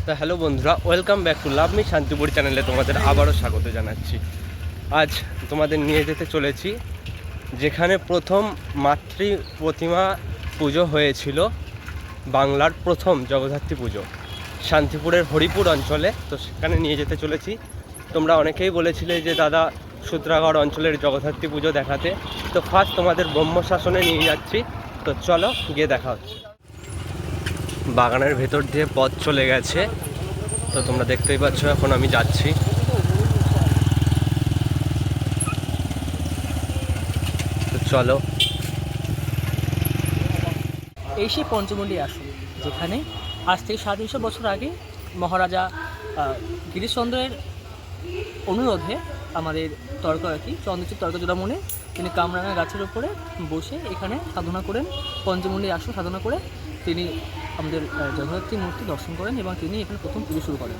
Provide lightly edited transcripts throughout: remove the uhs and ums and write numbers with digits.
তো হ্যালো বন্ধুরা, welcome back to love me Shantipur চ্যানেলে তোমাদের আবারও স্বাগত জানাচ্ছি। আজ তোমাদের নিয়ে যেতে চলেছি যেখানে প্রথম মাতৃ প্রতিমা পুজো হয়েছিল, বাংলার প্রথম জগদ্ধাত্রী পুজো শান্তিপুরের হরিপুর অঞ্চলে। তো সেখানে নিয়ে যেতে চলেছি। তোমরা অনেকেই বলেছিলে যে দাদা সূত্রাগড় অঞ্চলের জগদ্ধাত্রী পুজো দেখাতে। তো ফার্স্ট তোমাদের ব্রহ্মশাসনে নিয়ে যাচ্ছি। তো চলো গিয়ে দেখা হচ্ছে। বাগানের ভেতর দিয়ে পথ চলে গেছে, তো তোমরা দেখতেই পাচ্ছ এখন আমি যাচ্ছি। তো চলো। এই সেই পঞ্চমুণ্ডী আসন, যেখানে আজ থেকে ৩৫০ বছর আগে মহারাজা গিরিশচন্দ্রের অনুরোধে আমাদের তর্কারকি চন্দ্রচূড় তর্কচূড়ামণি তিনি কামরাঙা গাছের উপরে বসে এখানে সাধনা করেন। পঞ্চমুণ্ডী আসন সাধনা করে তিনি আমাদের জগদ্ধাত্রী মূর্তি দর্শন করেন এবং তিনি এখানে প্রথম পুজো শুরু করেন।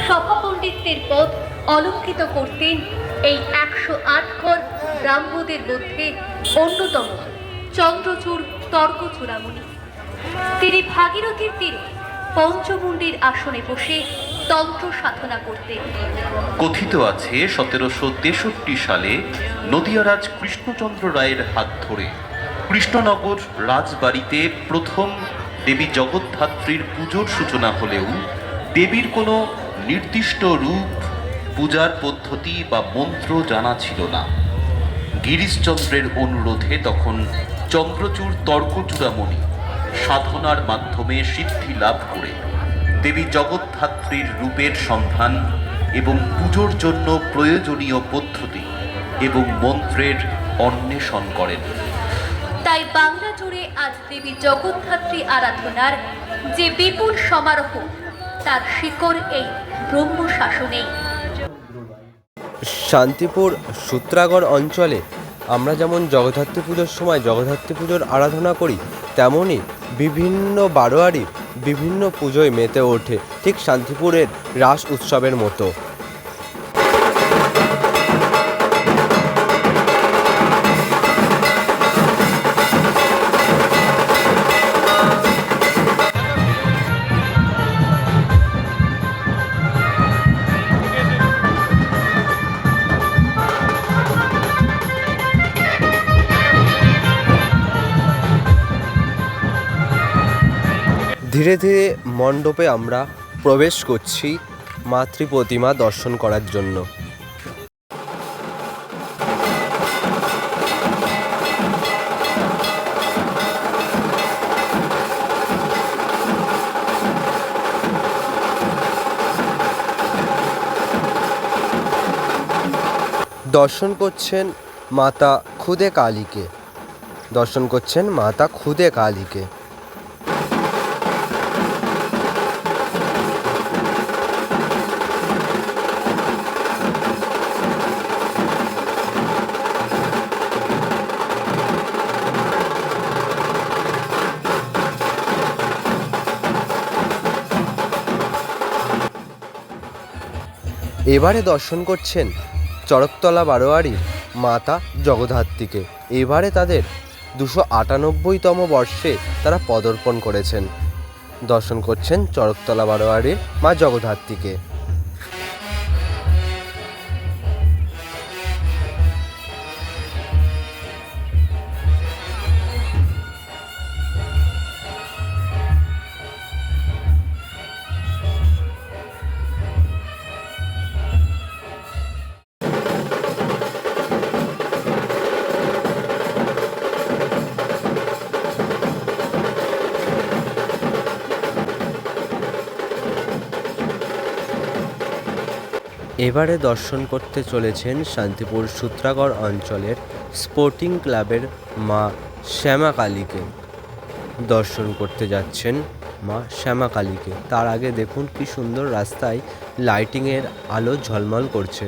সভাপণ্ডিতের পদ অলঙ্কৃত করতেন এই ১০৮ ঘর ব্রাহ্মদের মধ্যে অন্যতম চন্দ্রচূড় তর্কচূড়ামণি। তিনি ভাগীরথীর তীরে পঞ্চমুণ্ডির আসনে বসে তন্ত্র সাধনা করতেন। কথিত আছে ১৭৬৩ সালে নদিয়ারাজ কৃষ্ণচন্দ্র রায়ের হাত ধরে কৃষ্ণনগর রাজবাড়িতে প্রথম দেবী জগদ্ধাত্রীর পুজোর সূচনা হলেও দেবীর কোনো নির্দিষ্ট রূপ, পূজার পদ্ধতি বা মন্ত্র জানা ছিল না। গিরিশচন্দ্রের অনুরোধে তখন চন্দ্রচূড় তর্কচূড়ামণি সাধনার মাধ্যমে সিদ্ধি লাভ করে দেবী জগদ্ধাত্রীর রূপের সন্ধান এবং পুজোর জন্য প্রয়োজনীয় পদ্ধতি এবং মন্ত্রের অন্বেষণ করেন। তাই বাংলা জুড়ে আজ দেবী জগদ্ধাত্রী আরাধনার যে বিপুল সমারোহ, তার শিকড় এই ব্রহ্মশাসনেই। শান্তিপুর সূত্রাগড় অঞ্চলে আমরা যেমন জগদ্ধাত্রী পুজোর সময় জগদ্ধাত্রী পুজোর আরাধনা করি, তেমনই বিভিন্ন বারোয়ারি বিভিন্ন পুজোয় মেতে ওঠে, ঠিক শান্তিপুরের রাস উৎসবের মতো। ধীরে ধীরে মণ্ডপে আমরা প্রবেশ করছি মাতৃ প্রতিমা দর্শন করার জন্য। দর্শন করছেন মাতা খুদে কালীকে, দর্শন করছেন মাতা খুদে কালীকে। এবারে দর্শন করছেন চড়কতলা বারোয়ারির মাতা জগদ্ধাত্রীকে। এবারে তাদের ২৯৮তম বর্ষে তারা পদার্পণ করেছেন। দর্শন করছেন চড়কতলা বারোয়ারির মা জগদ্ধাত্রীকে। এবারে দর্শন করতে চলেছেন শান্তিপুর সূত্রাগড় অঞ্চলের স্পোর্টিং ক্লাবের মা শ্যামা কালীকে। দর্শন করতে যাচ্ছেন মা শ্যামা কালীকে। তার আগে দেখুন কি সুন্দর রাস্তায় লাইটিংয়ের আলো ঝলমল করছে।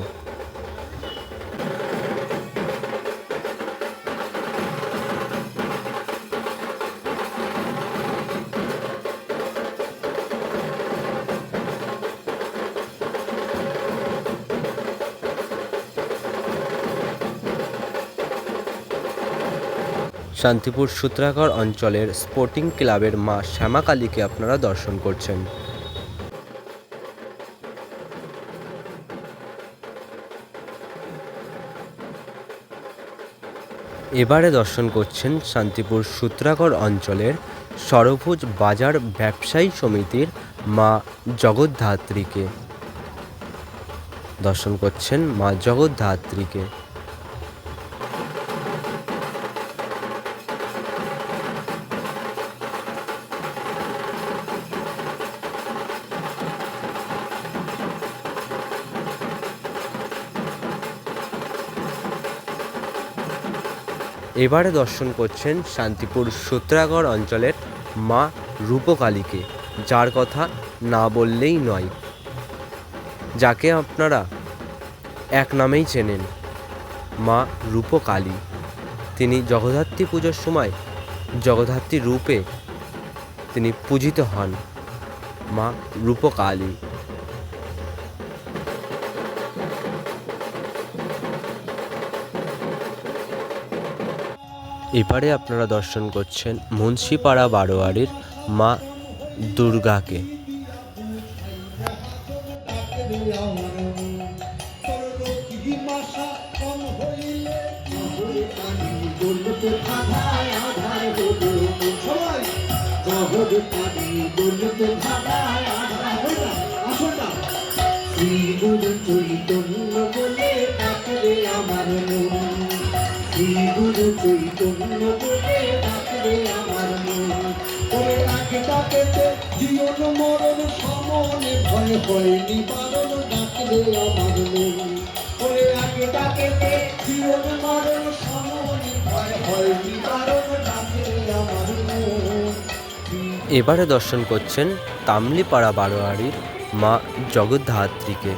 শান্তিপুর সূত্রাগড় অঞ্চলের স্পোর্টিং ক্লাবের মা শ্যামাকালীকে আপনারা দর্শন করছেন। এবারে দর্শন করছেন শান্তিপুর সূত্রাগড় অঞ্চলের সরভুজ বাজার ব্যবসায়ী সমিতির মা জগদ্ধাত্রীকে। দর্শন করছেন মা জগদ্ধাত্রীকে। এবারে দর্শন করছেন শান্তিপুর সূত্রাগড় অঞ্চলের মা রূপকালীকে, যার কথা না বললেই নয়, যাকে আপনারা এক নামেই চেনেন, মা রূপকালী। তিনি জগদ্ধাত্রী পুজোর সময় জগদ্ধাত্রী রূপে তিনি পূজিত হন, মা রূপকালী। এবারে আপনারা দর্শন করছেন মুন্সিপাড়া বারোয়ারির মা দুর্গাকে। গুরু চৈতন্য বলে ডাকলে আমার মন ওরে ডাকে ডাকেতে জীবন মরণ সমনে ভয় ভয় নিবারণ ডাকলে আমার মন ওরে ডাকে ডাকেতে জীবন মরণ সমনে ভয় ভয় নিবারণ ডাকলে আমার মন। এবারে দর্শন করছেন তামলিপাড়া বারোয়ারির মা জগদ্ধাত্রীকে।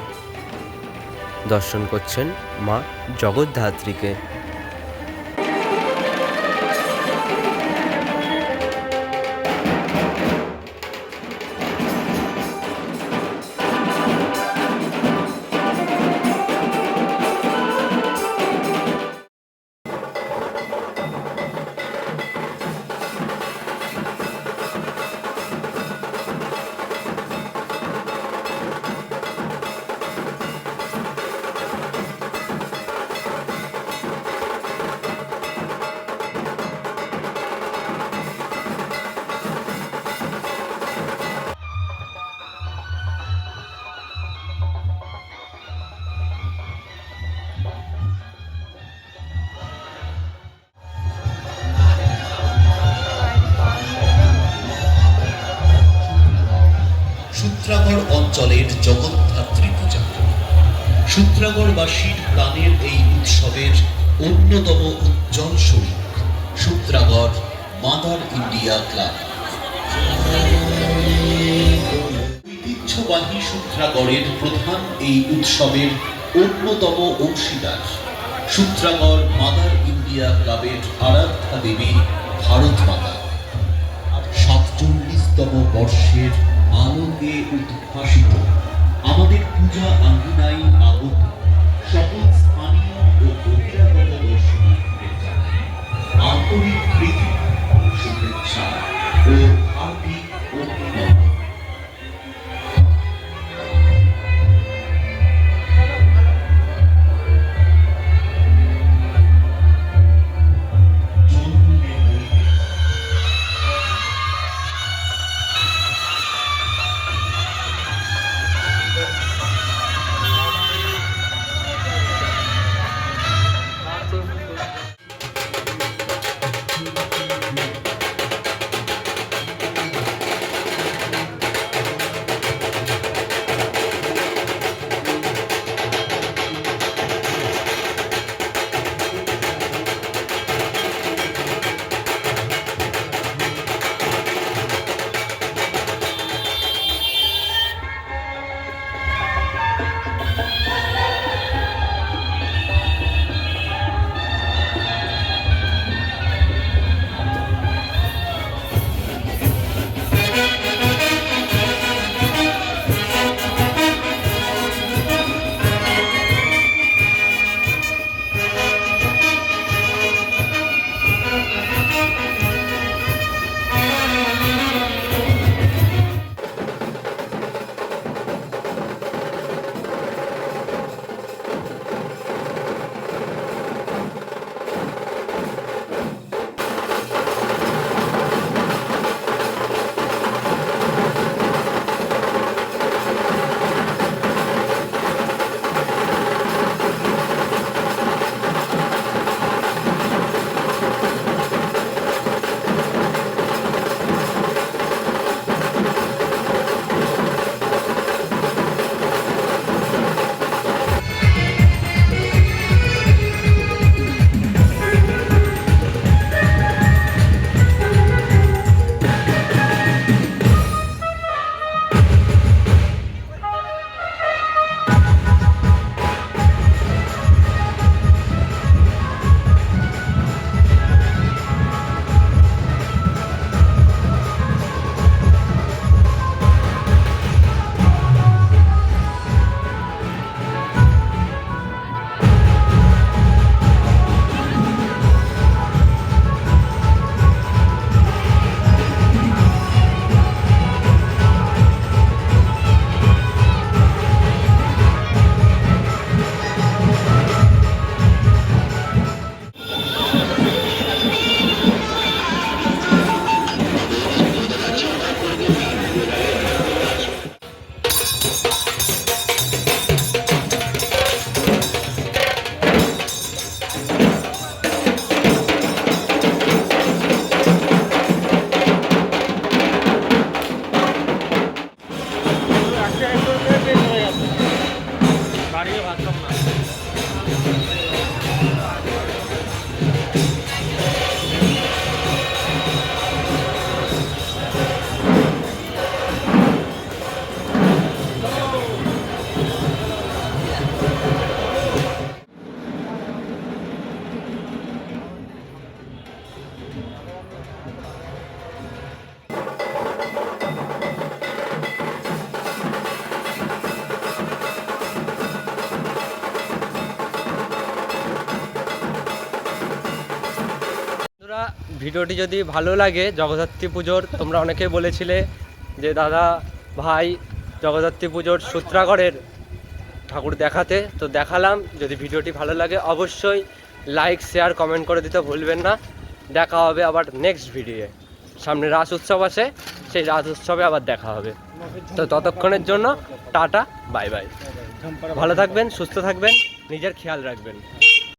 দর্শন করছেন মা জগদ্ধাত্রীকে। সূত্রাগড় অঞ্চলের জগদ্ধাত্রী পূজা সূত্রাগড়বাসীর প্রাণের এই উৎসবের অন্যতম উজ্জ্বল শরিক সূত্রাগড় মাদার ইন্ডিয়া ক্লাব। ঐতিহ্যবাহী সূত্রাগড়ের প্রধান এই উৎসবের অন্যতম অংশীদার সূত্রাগড় মাদার ইন্ডিয়া ক্লাবের আরাধ্যা দেবী ভারত মাতা। 47তম বর্ষের আলোকে উদ্ভাসিত আমাদের পূজা আঙ্গিনায় আগত সকল স্থানীয় ও বহিরাগত দর্শনার্থীদের জানাই আন্তরিক প্রীতি, শুভেচ্ছা ও হার্দিক অভিনন্দন। বাড়িয়ে ভাবতাম না। বন্ধুরা, ভিডিওটি যদি ভালো লাগে জগদ্ধাত্রী পুজোর, তোমরা অনেকেই বলেছিলে যে দাদা ভাই জগদ্ধাত্রী পুজোর সূত্রাগড়ের ঠাকুর দেখাতে, তো দেখালাম। যদি ভিডিওটি ভালো লাগে অবশ্যই লাইক শেয়ার কমেন্ট করে দিতে ভুলবেন না। দেখা হবে আবার নেক্সট ভিডিওয়ে। সামনে রাস উৎসব আছে, সেই রাস উৎসবে আবার দেখা হবে। তো ততক্ষণের জন্য টাটা, বাই বাই। ভালো থাকবেন, সুস্থ থাকবেন, নিজের খেয়াল রাখবেন।